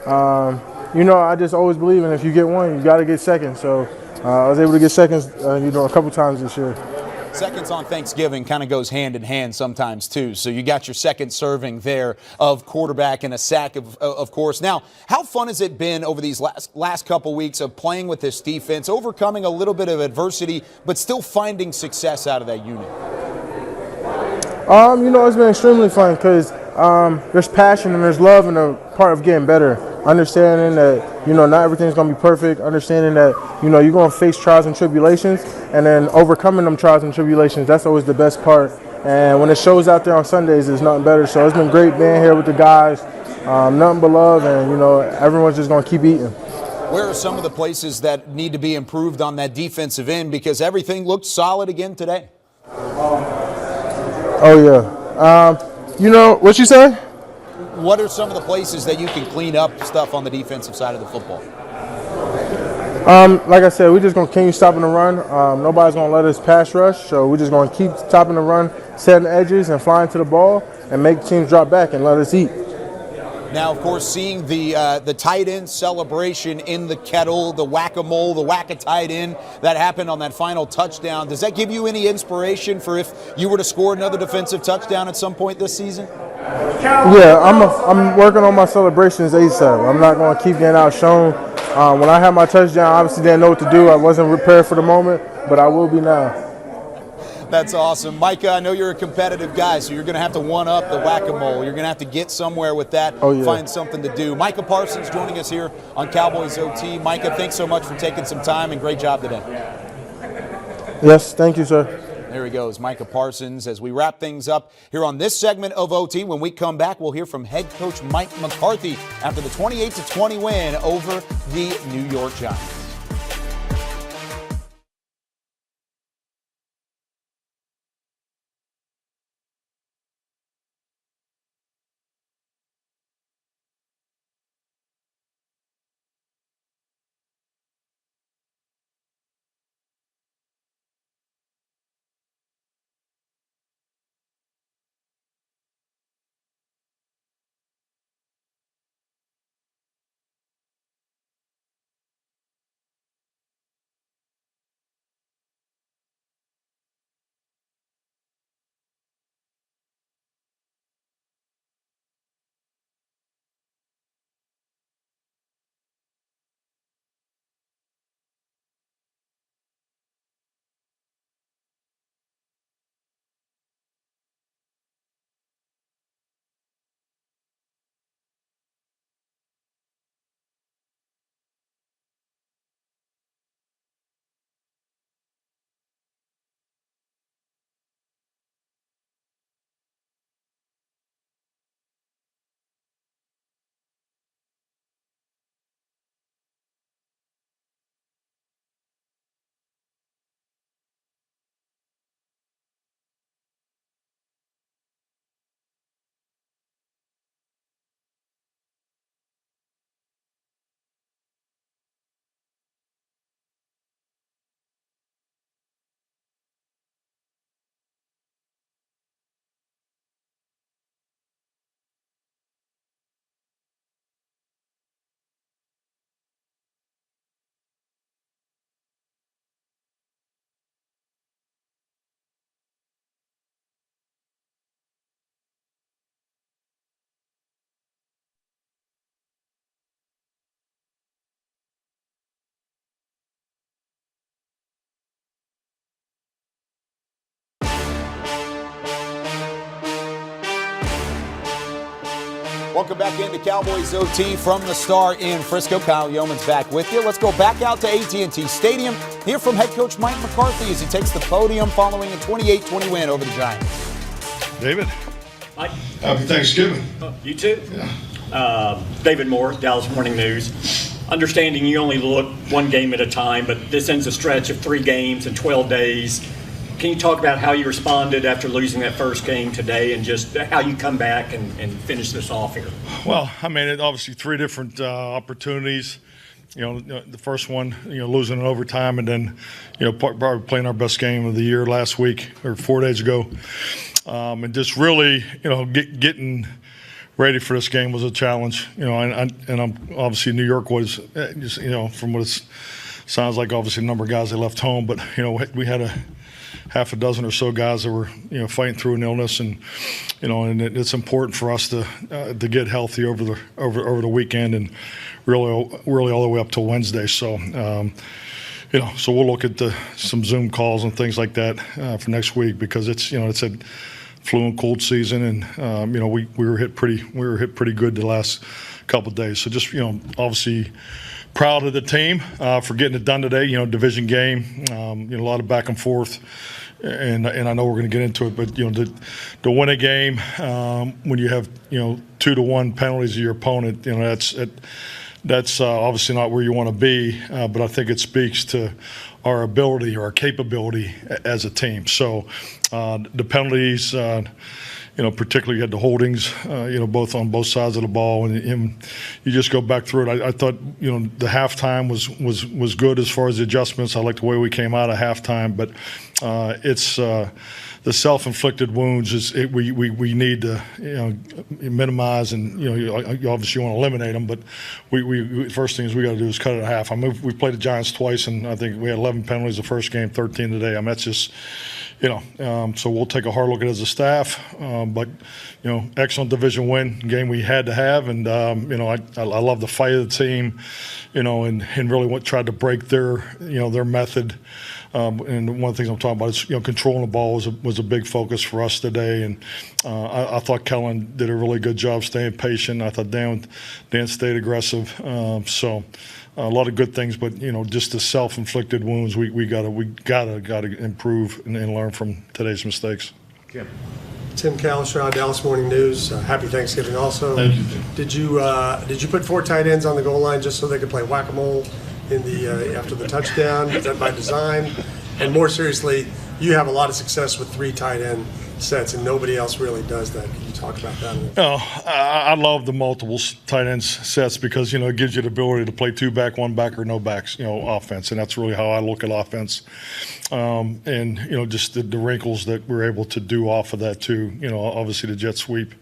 I just always believe in if you get one, you got to get second. So I was able to get seconds, a couple times this year. Seconds on Thanksgiving kind of goes hand in hand sometimes, too. So you got your second serving there of quarterback and a sack, of course. Now, how fun has it been over these last couple weeks of playing with this defense, overcoming a little bit of adversity, but still finding success out of that unit? It's been extremely fun because there's passion and there's love in the part of getting better. Understanding that, not everything's going to be perfect. Understanding that, you're going to face trials and tribulations, and then overcoming them trials and tribulations, that's always the best part. And when it shows out there on Sundays, there's nothing better. So it's been great being here with the guys. Nothing but love, and, everyone's just going to keep eating. Where are some of the places that need to be improved on that defensive end? Because everything looked solid again today. Oh, yeah. What you say? What are some of the places that you can clean up stuff on the defensive side of the football? Like I said, we're just going to continue stopping the run. Nobody's going to let us pass rush, so we're just going to keep stopping the run, setting edges, and flying to the ball, and make teams drop back and let us eat. Now, of course, seeing the tight end celebration in the kettle, the whack-a-mole, the whack-a-tight end that happened on that final touchdown, does that give you any inspiration for if you were to score another defensive touchdown at some point this season? Yeah, I'm working on my celebrations ASAP. I'm not going to keep getting outshone. When I had my touchdown, I obviously didn't know what to do. I wasn't prepared for the moment, but I will be now. That's awesome. Micah, I know you're a competitive guy, so you're going to have to one-up the whack-a-mole. You're going to have to get somewhere with that, find something to do. Micah Parsons joining us here on Cowboys OT. Micah, thanks so much for taking some time, and great job today. Yes, thank you, sir. There he goes, Micah Parsons. As we wrap things up here on this segment of OT, when we come back, we'll hear from head coach Mike McCarthy after the 28-20 win over the New York Giants. Welcome back into Cowboys OT from the Star in Frisco. Kyle Yeoman's back with you. Let's go back out to AT&T Stadium. Hear from head coach Mike McCarthy as he takes the podium following a 28-20 win over the Giants. David. Mike. Happy Thanksgiving. You too. Yeah. David Moore, Dallas Morning News. Understanding you only look one game at a time, but this ends a stretch of 3 games in 12 days. Can you talk about how you responded after losing that first game today and just how you come back and finish this off here? Well, I mean, it obviously 3 different opportunities. The first one, losing in overtime, and then, probably playing our best game of the year last week or 4 days ago. And just really, getting ready for this game was a challenge. And I'm obviously New York was, just, from what it sounds like, obviously a number of guys they left home, but we had a half a dozen or so guys that were fighting through an illness, and and it's important for us to get healthy over the weekend and really all the way up till Wednesday. So. So we'll look at some Zoom calls and things like that for next week, because it's a flu and cold season, and we were hit pretty good the last couple of days. So just obviously proud of the team for getting it done today. Division game, a lot of back and forth, and I know we're going to get into it, but to win a game when you have 2-1 penalties of your opponent, that's obviously not where you want to be, but I think it speaks to our ability or our capability as a team. So the penalties, particularly you had the holdings, both on both sides of the ball, and you just go back through it. I thought, the halftime was good as far as the adjustments. I like the way we came out of halftime, but it's the self-inflicted wounds we need to minimize, and you obviously want to eliminate them, but we first things we got to do is cut it in half. We played the Giants twice, and I think we had 11 penalties the first game, 13 today. That's just so we'll take a hard look at it as a staff, but excellent division win, game we had to have, and I love the fight of the team, and really tried to break their method. And one of the things I'm talking about is controlling the ball was a big focus for us today, and I thought Kellen did a really good job staying patient. I thought Dan stayed aggressive, so a lot of good things, but just the self-inflicted wounds we gotta improve and learn from today's mistakes. Tim Kalishaw, Dallas Morning News. Happy Thanksgiving also. Thank you. Did you put 4 tight ends on the goal line just so they could play whack-a-mole in the after the touchdown? Is that by design? And more seriously, you have a lot of success with 3 tight end sets, and nobody else really does that. Can you talk about that? I love the multiple tight end sets because it gives you the ability to play 2 back, 1 back, or no backs, offense, and that's really how I look at offense. And just the wrinkles that we're able to do off of that too. Obviously the jet sweep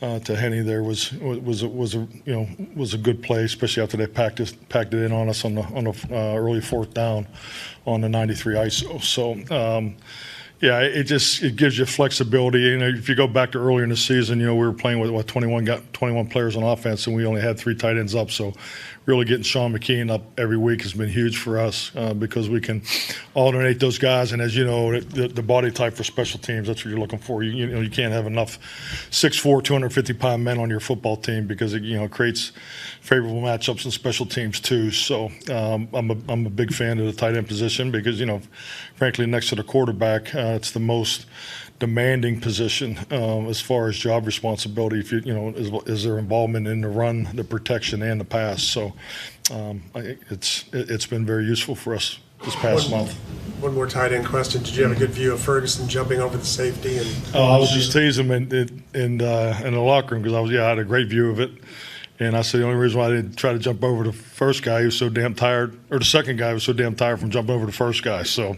to Henny there was a good play, especially after they packed it in on us on the early 4th down on the 93 ISO. So. Yeah, it gives you flexibility. If you go back to earlier in the season, we were playing with 21 players on offense, and we only had 3 tight ends up. So, really getting Sean McKeon up every week has been huge for us because we can alternate those guys. And as you know, the body type for special teams, that's what you're looking for. You can't have enough 6'4", 250-pound men on your football team because it creates favorable matchups in special teams too. So I'm a big fan of the tight end position because frankly, next to the quarterback, it's the most demanding position as far as job responsibility. If is their involvement in the run, the protection, and the pass. So it's been very useful for us this past month. One more tight end question. Did you have a good view of Ferguson jumping over the safety? I was just teasing him in the locker room because I had a great view of it. And I said the only reason why I didn't try to jump over the first guy, he was so damn tired, or the second guy was so damn tired from jumping over the first guy. So,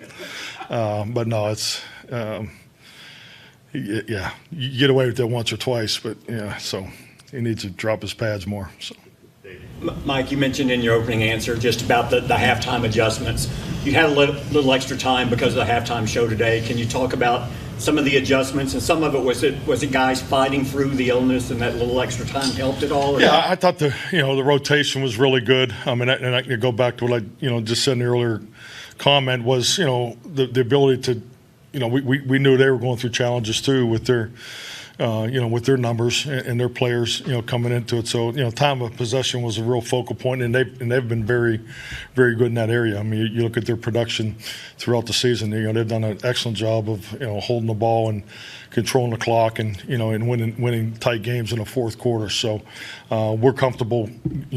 but no, it's, you get away with that once or twice, but so he needs to drop his pads more. So. Mike, you mentioned in your opening answer just about the halftime adjustments. You had a little extra time because of the halftime show today. Can you talk about some of the adjustments, and some of it was it guys fighting through the illness, and that little extra time helped at all? I thought the rotation was really good. And I can go back to what I just said in the earlier comment was the ability to we knew they were going through challenges too with their with their numbers and their players coming into it. So time of possession was a real focal point, and they've been very, very good in that area. I mean, you look at their production throughout the season. They've done an excellent job of holding the ball and controlling the clock, and and winning tight games in the 4th quarter. So we're comfortable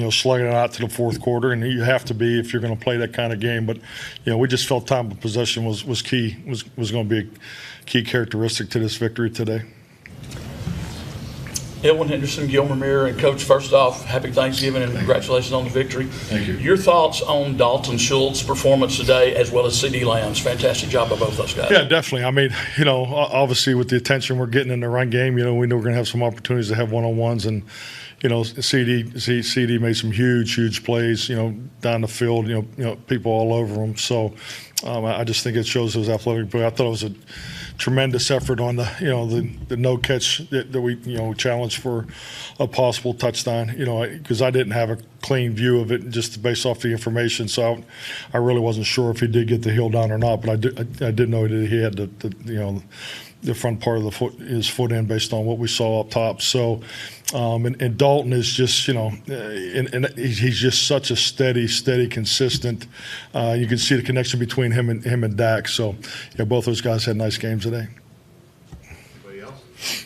slugging it out to the 4th quarter, and you have to be if you're going to play that kind of game. But we just felt time of possession was key, was going to be a key characteristic to this victory today. Elwin Henderson, Gilmer Mirror, and Coach, first off, happy Thanksgiving and congratulations on the victory. Thank you. Your thoughts on Dalton Schultz's performance today as well as C.D. Lamb's? Fantastic job by both those guys. Yeah, definitely. I mean, obviously with the attention we're getting in the run game, we know we're going to have some opportunities to have one-on-ones, and CD made some huge plays, down the field, people all over him. So I just think it shows his athletic play. I thought it was a tremendous effort on the no catch that we challenged for a possible touchdown. Because I didn't have a clean view of it just based off the information, so I really wasn't sure if he did get the heel down or not. But I did know that he had the front part of his foot in based on what we saw up top. So, and Dalton is just, and he's just such a steady, consistent. You can see the connection between him and Dak. So, both those guys had nice games today. Anybody else?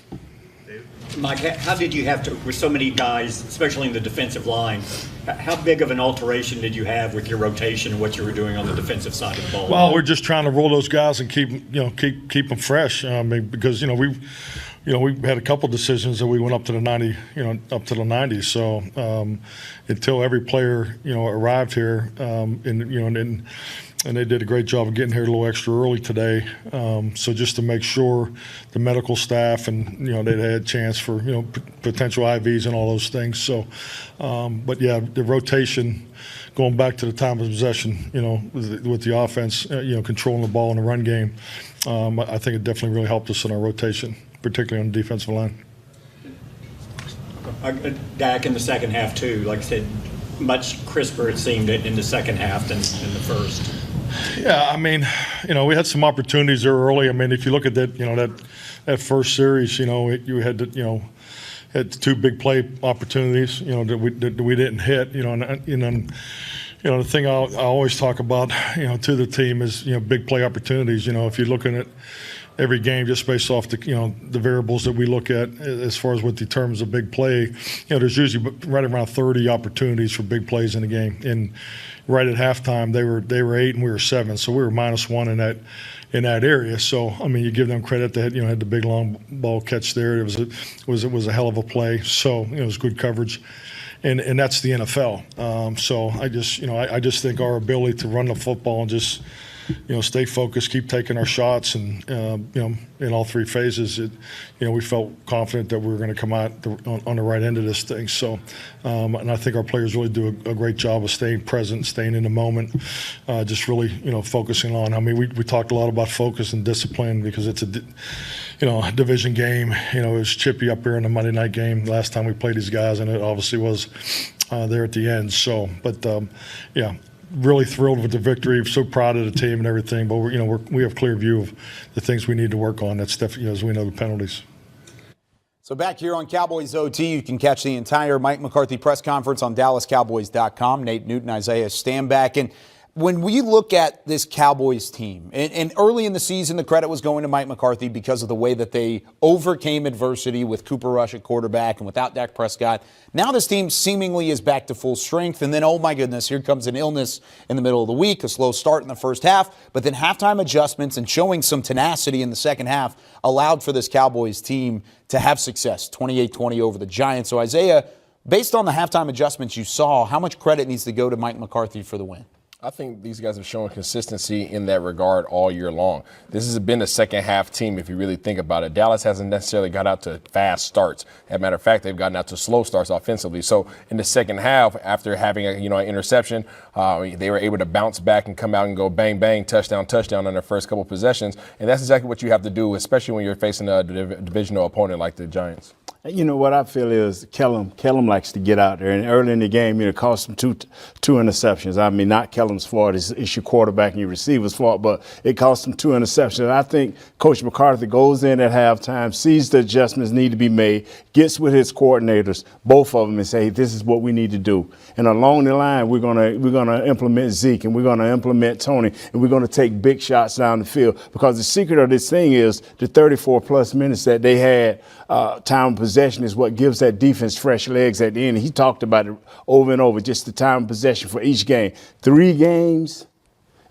Mike, how did you have to, with so many guys, especially in the defensive line, how big of an alteration did you have with your rotation and what you were doing on the defensive side of the ball? Well, we're just trying to roll those guys and keep them fresh. Because we had a couple decisions that we went up to the 90s. So until every player arrived here, and they did a great job of getting here a little extra early today. So just to make sure the medical staff and they had a chance for potential IVs and all those things. So, but yeah, the rotation. Going back to the time of possession, with the offense, controlling the ball in the run game, I think it definitely really helped us in our rotation, particularly on the defensive line. Dak in the second half too, like I said, much crisper it seemed in the second half than in the first. Yeah, I mean, we had some opportunities there early. I mean, if you look at that, that first series, you had to, had two big play opportunities, that we didn't hit, and the thing I always talk about, to the team is, big play opportunities. If you're looking at every game just based off the, the variables that we look at as far as what determines a big play, there's usually right around 30 opportunities for big plays in the game. And right at halftime, they were 8 and we were 7, so we were -1 in that area. So I mean, you give them credit that had the big long ball catch there. It was a hell of a play. So it was good coverage. And that's the NFL. So I just think our ability to run the football and just stay focused, keep taking our shots, and in all three phases, we felt confident that we were going to come out on the right end of this thing. So, and I think our players really do a great job of staying present, staying in the moment, just really focusing on. I mean, we talked a lot about focus and discipline because it's a division game. It was chippy up here in the Monday night game last time we played these guys, and it obviously was there at the end. So, but yeah. Really thrilled with the victory. So proud of the team and everything. But we have clear view of the things we need to work on. That's definitely, as we know, the penalties. So back here on Cowboys OT, you can catch the entire Mike McCarthy press conference on DallasCowboys.com. Nate Newton, Isaiah Stanback. And when we look at this Cowboys team, and early in the season, the credit was going to Mike McCarthy because of the way that they overcame adversity with Cooper Rush at quarterback and without Dak Prescott. Now this team seemingly is back to full strength. And then, oh my goodness, here comes an illness in the middle of the week, a slow start in the first half. But then halftime adjustments and showing some tenacity in the second half allowed for this Cowboys team to have success, 28-20 over the Giants. So Isaiah, based on the halftime adjustments you saw, how much credit needs to go to Mike McCarthy for the win? I think these guys have shown consistency in that regard all year long. This has been a second half team if you really think about it. Dallas hasn't necessarily got out to fast starts. As a matter of fact, they've gotten out to slow starts offensively. So in the second half, after having an interception, they were able to bounce back and come out and go bang, bang, touchdown on their first couple possessions. And that's exactly what you have to do, especially when you're facing a divisional opponent like the Giants. What I feel is Kellum likes to get out there, and early in the game, it cost him two interceptions. I mean, not Kellum's fault; it's your quarterback and your receiver's fault, but it cost him 2 interceptions. And I think Coach McCarthy goes in at halftime, sees the adjustments need to be made, gets with his coordinators, both of them, and say, "This is what we need to do." And along the line, we're gonna implement Zeke, and we're gonna implement Tony, and we're gonna take big shots down the field, because the secret of this thing is the 34+ minutes that they had. Time of possession is what gives that defense fresh legs at the end. He talked about it over and over, just the time of possession for each game. 3 games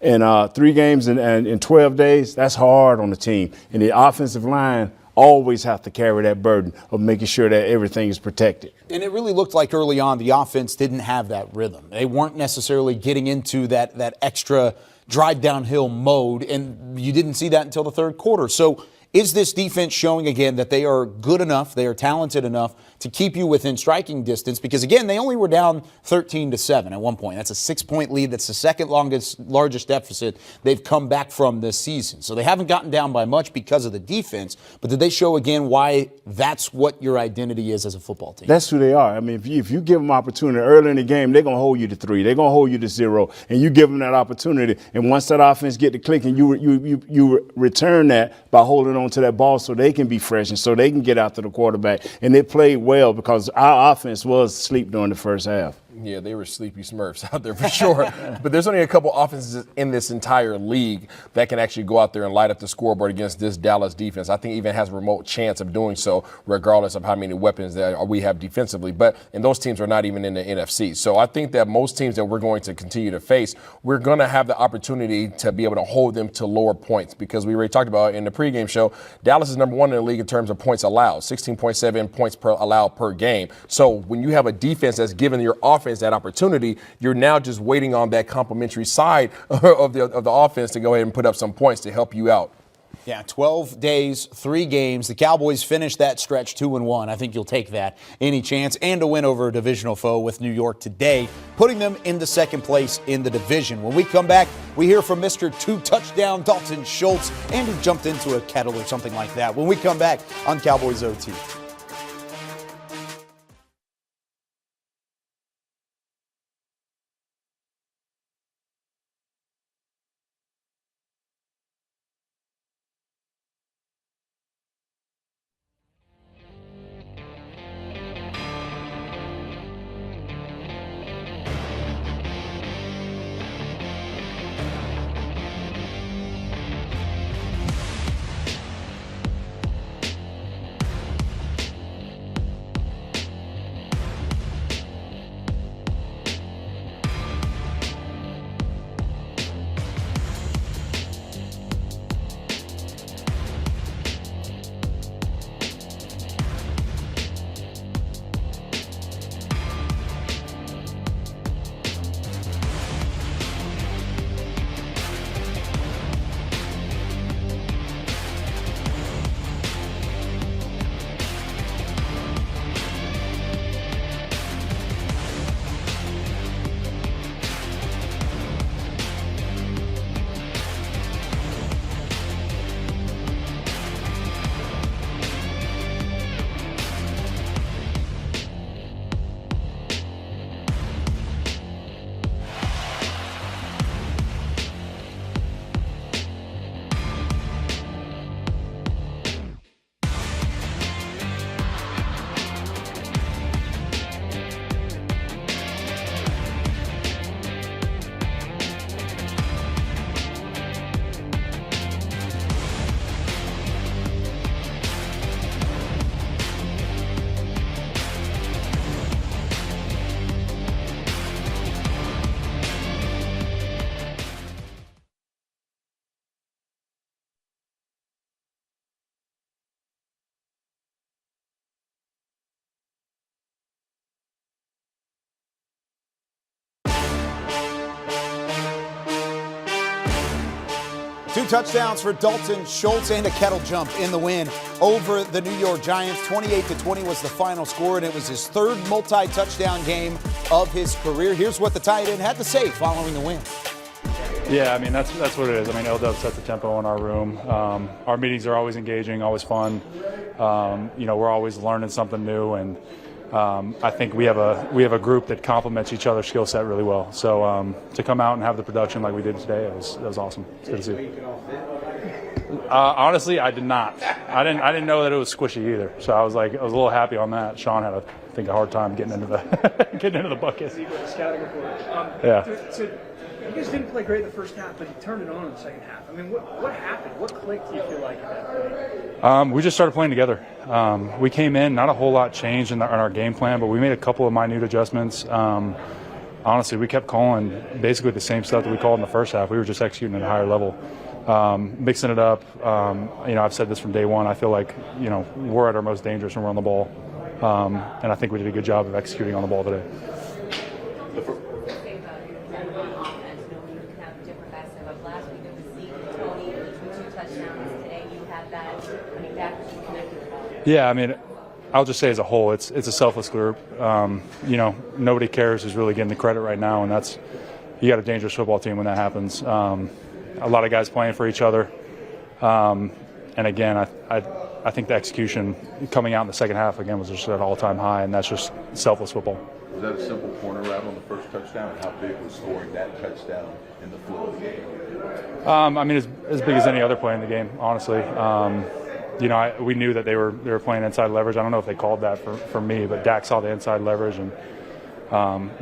and 12 days, that's hard on the team. And the offensive line always have to carry that burden of making sure that everything is protected. And it really looked like early on the offense didn't have that rhythm. They weren't necessarily getting into that extra drive downhill mode, and you didn't see that until the third quarter. So is this defense showing again that they are good enough, they are talented enough to keep you within striking distance? Because again, they only were down 13-7 at one point. That's a 6-point lead. That's the second largest deficit they've come back from this season. So they haven't gotten down by much because of the defense. But did they show again why that's what your identity is as a football team? That's who they are. I mean, if you give them opportunity early in the game, they're going to hold you to 3. They're going to hold you to 0. And you give them that opportunity. And once that offense get to clicking, you return that by holding on to that ball so they can be fresh and so they can get after the quarterback. And they played well because our offense was asleep during the first half. Yeah, they were sleepy Smurfs out there for sure. But there's only a couple offenses in this entire league that can actually go out there and light up the scoreboard against this Dallas defense. I think even has a remote chance of doing so, regardless of how many weapons that we have defensively. And those teams are not even in the NFC. So I think that most teams that we're going to continue to face, we're going to have the opportunity to be able to hold them to lower points, because we already talked about in the pregame show, Dallas is number 1 in the league in terms of points allowed, 16.7 points allowed per game. So when you have a defense that's giving your offense that opportunity, you're now just waiting on that complementary side of the offense to go ahead and put up some points to help you out. Yeah, 12 days, 3 games. The Cowboys finished that stretch 2-1. I think you'll take that any chance, and a win over a divisional foe with New York today, putting them in the second place in the division. When we come back, we hear from Mr. 2-touchdown Dalton Schultz, and he jumped into a kettle or something like that. When we come back on Cowboys OT. Two touchdowns for Dalton Schultz and a kettle jump in the win over the New York Giants. 28-20 was the final score, and it was his third multi-touchdown game of his career. Here's what the tight end had to say following the win. Yeah, I mean, that's what it is. I mean, L-Dub sets the tempo in our room. Our meetings are always engaging, always fun. We're always learning something new, and I think we have a group that complements each other's skill set really well. So to come out and have the production like we did today, it was awesome. It's good to see. Honestly, I did not. I didn't know that it was squishy either. So I was a little happy on that. Sean had a hard time getting into the bucket. Yeah. So you guys didn't play great in the first half, but you turned it on in the second half. I mean, what happened? What clicked, do you feel like, at that point? We just started playing together. We came in, not a whole lot changed in our game plan, but we made a couple of minute adjustments. Honestly, we kept calling basically the same stuff that we called in the first half. We were just executing at a higher level. mixing it up. I've said this from day one. I feel like, we're at our most dangerous when we're on the ball. And I think we did a good job of executing on the ball today. Yeah, I mean, I'll just say as a whole, it's a selfless group. Nobody cares who's really getting the credit right now, and you got a dangerous football team when that happens. A lot of guys playing for each other, and again, I think the execution coming out in the second half again was just at an all-time high, and that's just selfless football. Was that a simple corner route on the first touchdown? And how big was scoring that touchdown in the flow of the game? I mean, as big as any other play in the game, honestly. We knew that they were playing inside leverage. I don't know if they called that for me, but Dak saw the inside leverage and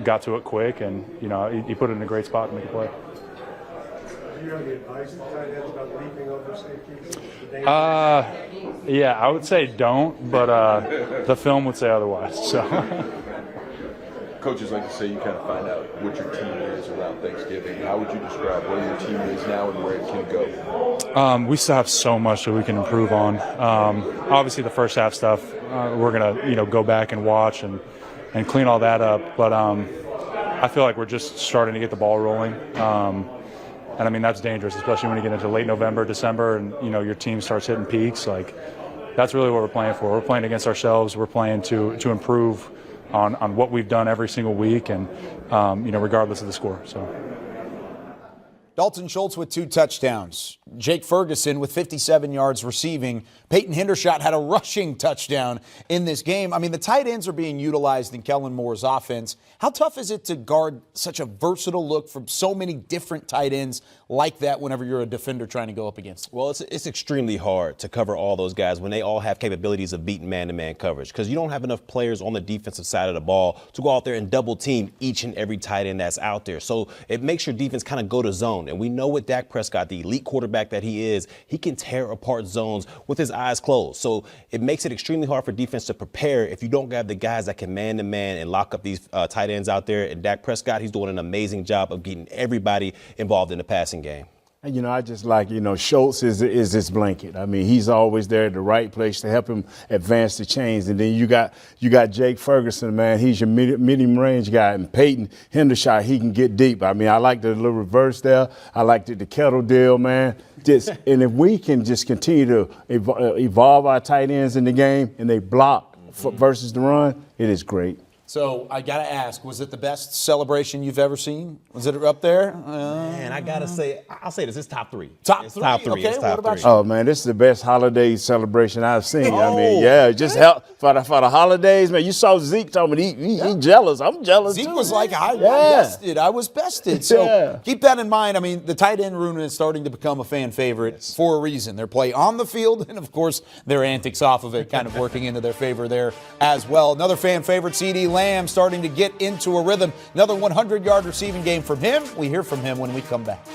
got to it quick, and he put it in a great spot to make a play. Do you have any advice to tight ends about leaping over safeties? Yeah, I would say don't, but the film would say otherwise. So. Coaches like to say you kind of find out what your team is around Thanksgiving. How would you describe where your team is now and where it can go? We still have so much that we can improve on. Obviously, the first half stuff we're gonna go back and watch and clean all that up. But I feel like we're just starting to get the ball rolling. And I mean, that's dangerous, especially when you get into late November, December, and your team starts hitting peaks. Like, that's really what we're playing for. We're playing against ourselves. We're playing to improve on what we've done every single week, and regardless of the score. So. Dalton Schultz with 2 touchdowns. Jake Ferguson with 57 yards receiving. Peyton Hendershot had a rushing touchdown in this game. I mean, the tight ends are being utilized in Kellen Moore's offense. How tough is it to guard such a versatile look from so many different tight ends like that whenever you're a defender trying to go up against them? Well, it's extremely hard to cover all those guys when they all have capabilities of beating man-to-man coverage, because you don't have enough players on the defensive side of the ball to go out there and double team each and every tight end that's out there. So it makes your defense kind of go to zone. And we know with Dak Prescott, the elite quarterback that he is, he can tear apart zones with his eyes closed. So it makes it extremely hard for defense to prepare if you don't have the guys that can man-to-man and lock up these tight ends out there. And Dak Prescott, he's doing an amazing job of getting everybody involved in the passing game. And, I just like, Schultz is this blanket. I mean, he's always there at the right place to help him advance the chains. And then you got Jake Ferguson, man. He's your medium range guy. And Peyton Hendershot, he can get deep. I mean, I like the little reverse there. I like the kettle deal, man. And if we can just continue to evolve our tight ends in the game and they block versus the run, it is great. So I got to ask, was it the best celebration you've ever seen? Was it up there? Man, I got to say, I'll say this, it's top 3. Top 3? Top 3. Okay, it's top what about 3. you? Oh, man, this is the best holiday celebration I've seen. Oh, I mean, yeah, just help for the holidays, man. You saw Zeke talking about he jealous. I'm jealous, Zeke too. was like, I was bested. So keep that in mind. I mean, the tight end room is starting to become a fan favorite for a reason. Their play on the field and, of course, their antics off of it kind of working into their favor there as well. Another fan favorite, CeeDee Lamb, starting to get into a rhythm. Another 100-yard receiving game from him. We hear from him when we come back.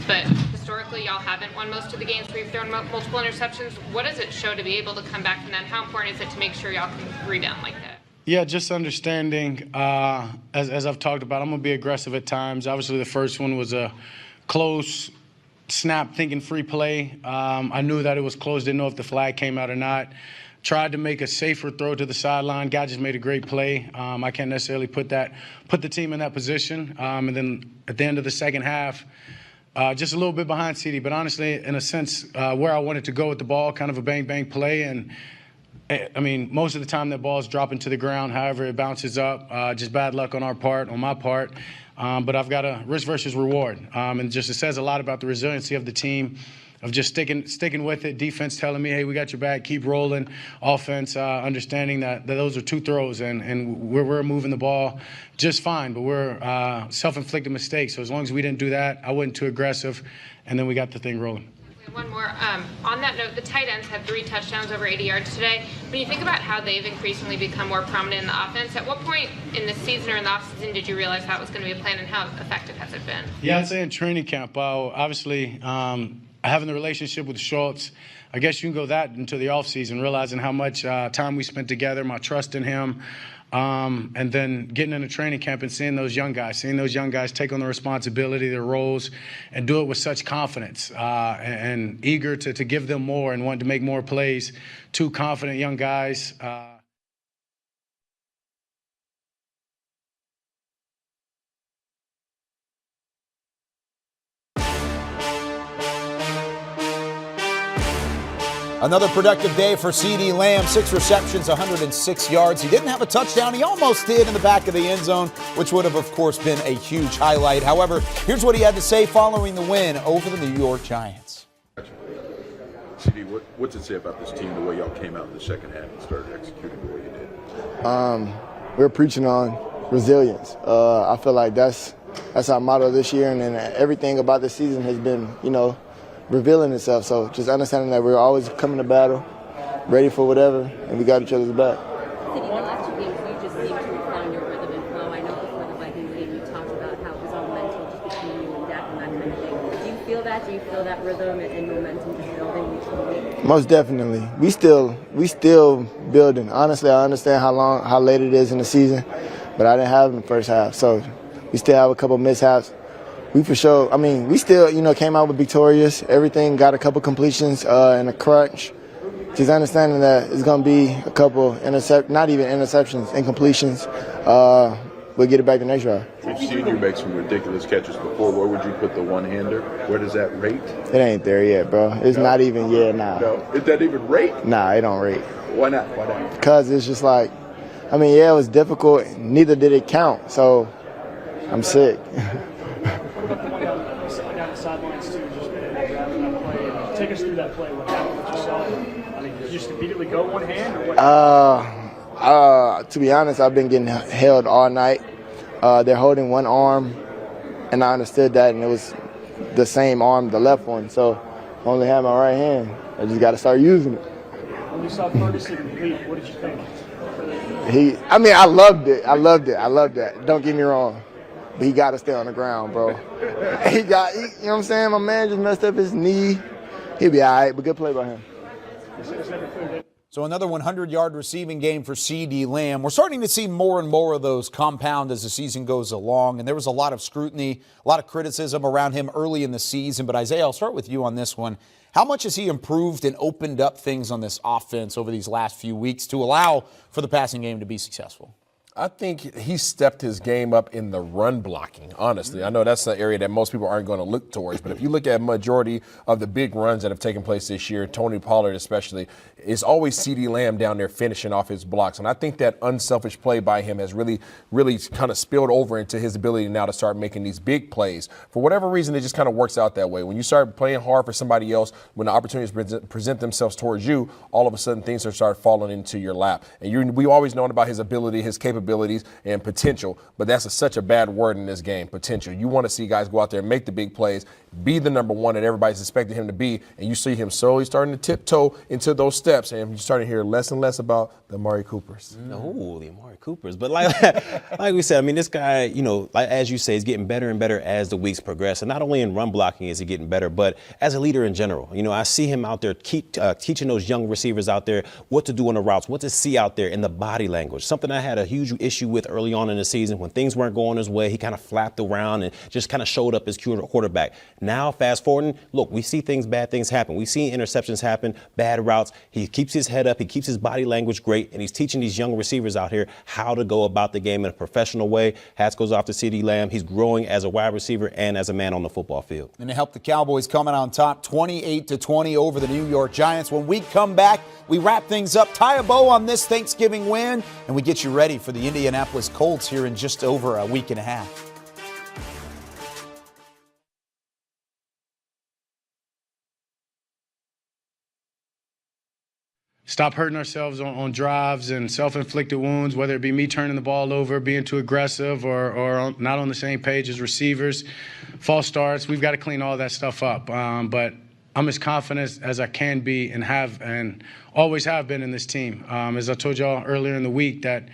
But historically, y'all haven't won most of the games where you've thrown multiple interceptions. What does it show to be able to come back from that? How important is it to make sure y'all can rebound like that? Yeah, just understanding, as I've talked about, I'm going to be aggressive at times. Obviously, the first one was a close snap, thinking free play. I knew that it was close, didn't know if the flag came out or not. Tried to make a safer throw to the sideline. Guy just made a great play. I can't necessarily put the team in that position. And then at the end of the second half, just a little bit behind CeeDee, but honestly, in a sense, where I wanted to go with the ball, kind of a bang-bang play. And, I mean, most of the time that ball is dropping to the ground. However, it bounces up. Just bad luck on my part. But I've got a risk versus reward. And just it says a lot about the resiliency of the team, of just sticking with it. Defense telling me, hey, we got your back, keep rolling. Offense understanding that those are 2 throws, and we're moving the ball just fine, but we're self-inflicted mistakes. So as long as we didn't do that, I wasn't too aggressive, and then we got the thing rolling. One more. On that note, the tight ends had 3 touchdowns over 80 yards today. When you think about how they've increasingly become more prominent in the offense, at what point in the season or in the offseason did you realize that was going to be a plan, and how effective has it been? Yeah, I'd say in training camp. Obviously, having the relationship with Schultz, I guess you can go that into the offseason, realizing how much time we spent together, my trust in him. And then getting into training camp and seeing those young guys take on the responsibility, their roles, and do it with such confidence and eager to give them more and want to make more plays. 2 confident young guys. Another productive day for CeeDee Lamb. 6 receptions, 106 yards. He didn't have a touchdown. He almost did in the back of the end zone, which would have, of course, been a huge highlight. However, here's what he had to say following the win over the New York Giants. CeeDee, what's it say about this team, the way y'all came out in the second half and started executing the way you did? We're preaching on resilience. I feel like that's our motto this year, and then everything about this season has been, revealing itself. So just understanding that we're always coming to battle, ready for whatever, and we got each other's back. The last 2 games, you just seem to find your rhythm and flow. I know before the Vikings game, you talked about how it was all mental just between you and Dak and that kind of thing. Do you feel that? Do you feel that rhythm and momentum just building week to week? Most definitely. We still building. Honestly, I understand how late it is in the season, but I didn't have it in the first half, so we still have a couple mishaps. We for sure, we still, came out with victorious. Everything, got a couple completions in a crunch. Just understanding that it's going to be a couple not even interceptions, incompletions. We'll get it back the next drive. We've seen you make some ridiculous catches before. Where would you put the one-hander? Where does that rate? It ain't there yet, bro. It's not even yet now. No. Is that even rate? Nah, it don't rate. Why not? Why not? Because it's just like, it was difficult. Neither did it count. So I'm sick. Down the sidelines too, just wrapping up play. Take us through that play. What happened? What you saw? Did you just immediately go one hand, or what? To be honest, I've been getting held all night. They're holding one arm, and I understood that, and it was the same arm, the left one. So I only have my right hand. I just got to start using it. When you saw Ferguson leave, what did you think? I loved it. I loved that. Don't get me wrong. But he got to stay on the ground, bro. You know what I'm saying? My man just messed up his knee. He'll be all right, but good play by him. So another 100-yard receiving game for CeeDee Lamb. We're starting to see more and more of those compound as the season goes along, and there was a lot of scrutiny, a lot of criticism around him early in the season. But Isaiah, I'll start with you on this one. How much has he improved and opened up things on this offense over these last few weeks to allow for the passing game to be successful? I think he stepped his game up in the run blocking, honestly. I know that's the area that most people aren't going to look towards, but if you look at majority of the big runs that have taken place this year, Tony Pollard especially, it's always CeeDee Lamb down there finishing off his blocks. And I think that unselfish play by him has really kind of spilled over into his ability now to start making these big plays. For whatever reason, it just kind of works out that way. When you start playing hard for somebody else, when the opportunities present themselves towards you, all of a sudden things start falling into your lap. And we've always known about his ability, his capabilities, and potential, but that's such a bad word in this game, potential. You want to see guys go out there and make the big plays, be the number one that everybody's expecting him to be, and you see him slowly starting to tiptoe into those steps, and you're starting to hear less and less about the Amari Coopers. No, the Amari Coopers. But like we said, this guy, as you say, is getting better and better as the weeks progress. And not only in run blocking is he getting better, but as a leader in general. I see him out there teaching those young receivers out there what to do on the routes, what to see out there in the body language. Something I had a huge issue with early on in the season when things weren't going his way. He kind of flapped around and just kind of showed up as quarterback. Now, fast forwarding, look, we see bad things happen. We see interceptions happen, bad routes. He keeps his head up. He keeps his body language great, and he's teaching these young receivers out here how to go about the game in a professional way. Hats goes off to CeeDee Lamb. He's growing as a wide receiver and as a man on the football field. And to help the Cowboys coming on top, 28-20 over the New York Giants. When we come back, we wrap things up, tie a bow on this Thanksgiving win, and we get you ready for the Indianapolis Colts here in just over a week and a half. Stop hurting ourselves on drives and self-inflicted wounds, whether it be me turning the ball over, being too aggressive, or not on the same page as receivers, false starts. We've got to clean all that stuff up. But I'm as confident as I can be and always have been in this team. As I told y'all earlier in the week, that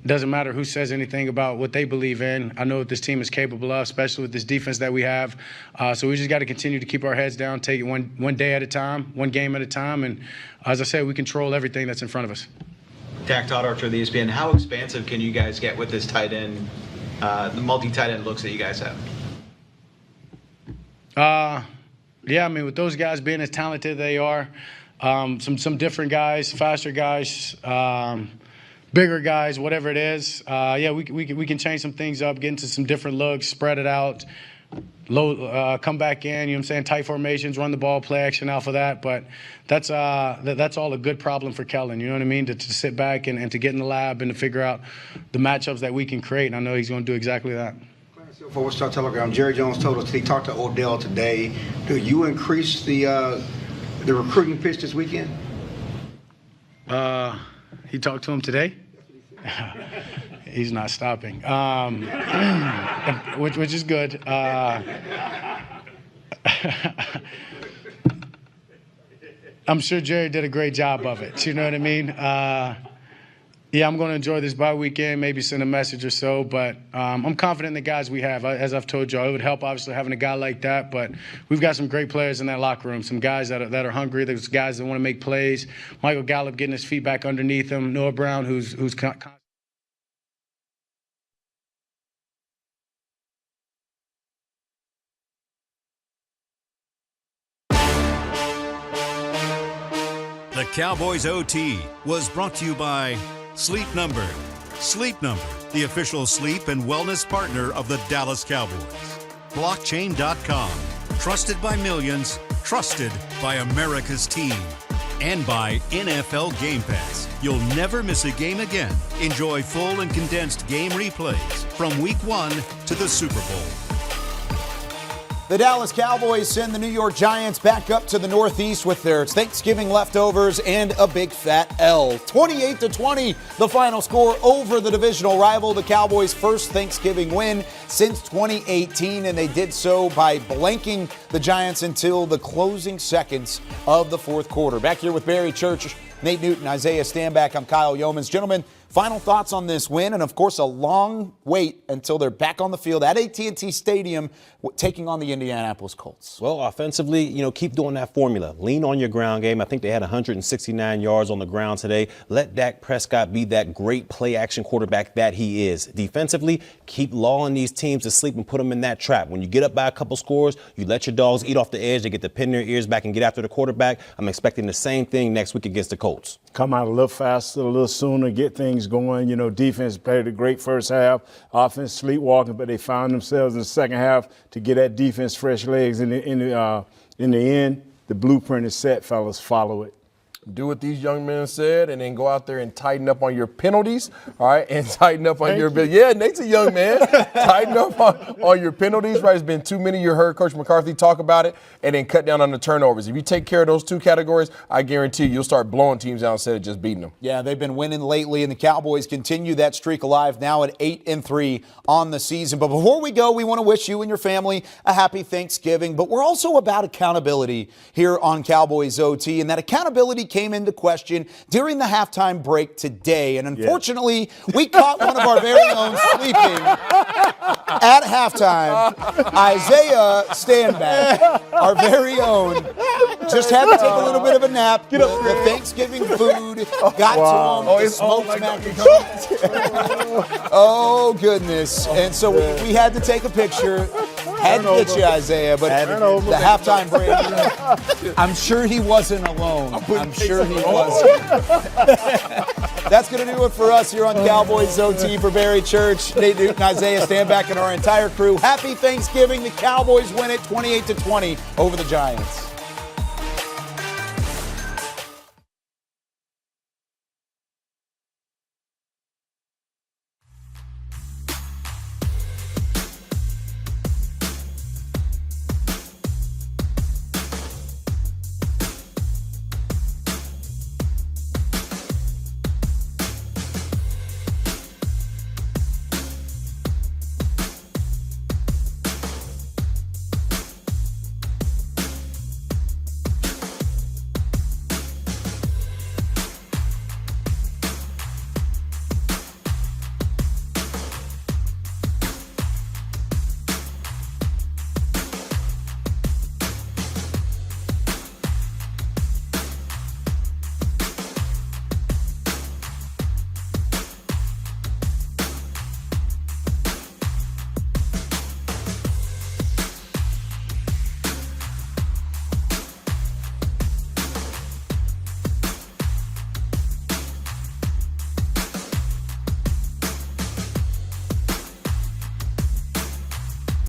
doesn't matter who says anything about what they believe in. I know what this team is capable of, especially with this defense that we have. So we just got to continue to keep our heads down, take it one day at a time, one game at a time. And as I said, we control everything that's in front of us. Dak Todd, Archer, the ESPN. How expansive can you guys get with this tight end, the multi-tight end looks that you guys have? Yeah, I mean, with those guys being as talented they are, some different guys, faster guys, bigger guys, whatever it is. Yeah, we can change some things up, get into some different looks, spread it out, come back in, you know what I'm saying, tight formations, run the ball, play action out for that. But that's all a good problem for Kellen, you know what I mean, to sit back and to get in the lab and to figure out the matchups that we can create. And I know he's going to do exactly that. For Wichita Telegram, Jerry Jones told us he talked to Odell today. Do you increase the recruiting pitch this weekend? He talked to him today? He's not stopping, which is good. I'm sure Jerry did a great job of it. You know what I mean? Yeah, I'm going to enjoy this bye weekend, maybe send a message or so, but I'm confident in the guys we have. As I've told you, it would help, obviously, having a guy like that, but we've got some great players in that locker room, some guys that are hungry, there's guys that want to make plays. Michael Gallup getting his feet back underneath him, Noah Brown, who's The Cowboys OT was brought to you by Sleep Number. Sleep Number, the official sleep and wellness partner of the Dallas Cowboys. Blockchain.com, trusted by millions, trusted by America's team. And by NFL Game Pass. You'll never miss a game again. Enjoy full and condensed game replays from Week 1 to the Super Bowl. The Dallas Cowboys send the New York Giants back up to the Northeast with their Thanksgiving leftovers and a big fat L. 28-20, the final score over the divisional rival. The Cowboys' first Thanksgiving win since 2018, and they did so by blanking the Giants until the closing seconds of the fourth quarter. Back here with Barry Church, Nate Newton, Isaiah Stanback, I'm Kyle Yeomans. Gentlemen, final thoughts on this win, and of course a long wait until they're back on the field at AT&T Stadium taking on the Indianapolis Colts. Well, offensively, keep doing that formula. Lean on your ground game. I think they had 169 yards on the ground today. Let Dak Prescott be that great play-action quarterback that he is. Defensively, keep lulling these teams to sleep and put them in that trap. When you get up by a couple scores, you let your dogs eat off the edge. They get to pin their ears back and get after the quarterback. I'm expecting the same thing next week against the Colts. Come out a little faster, a little sooner, get things going. Defense played a great first half. Offense sleepwalking, but they found themselves in the second half to get that defense fresh legs. In the end, the blueprint is set, fellas. Follow it. Do what these young men said, and then go out there and tighten up on your penalties, all right, and tighten up on Yeah, Nate's a young man. Tighten up on your penalties, right? It's been too many. You heard Coach McCarthy talk about it, and then cut down on the turnovers. If you take care of those two categories, I guarantee you'll start blowing teams out instead of just beating them. Yeah, they've been winning lately, and the Cowboys continue that streak alive now at 8-3 on the season. But before we go, we want to wish you and your family a happy Thanksgiving. But we're also about accountability here on Cowboys OT, and that accountability came into question during the halftime break today. And unfortunately, we caught one of our very own sleeping at halftime. Isaiah Stanback, our very own, just had to take a little bit of a nap. The Thanksgiving food got to him. The smoked macaroni. Oh, goodness. And so we had to take a picture. Had to get you, Isaiah, but the halftime break, I'm sure he wasn't alone. I'm sure he wasn't. That's going to do it for us here on Cowboys OT. For Barry Church, Nate Newton, Isaiah Stanback, and our entire crew. Happy Thanksgiving. The Cowboys win it 28-20 over the Giants.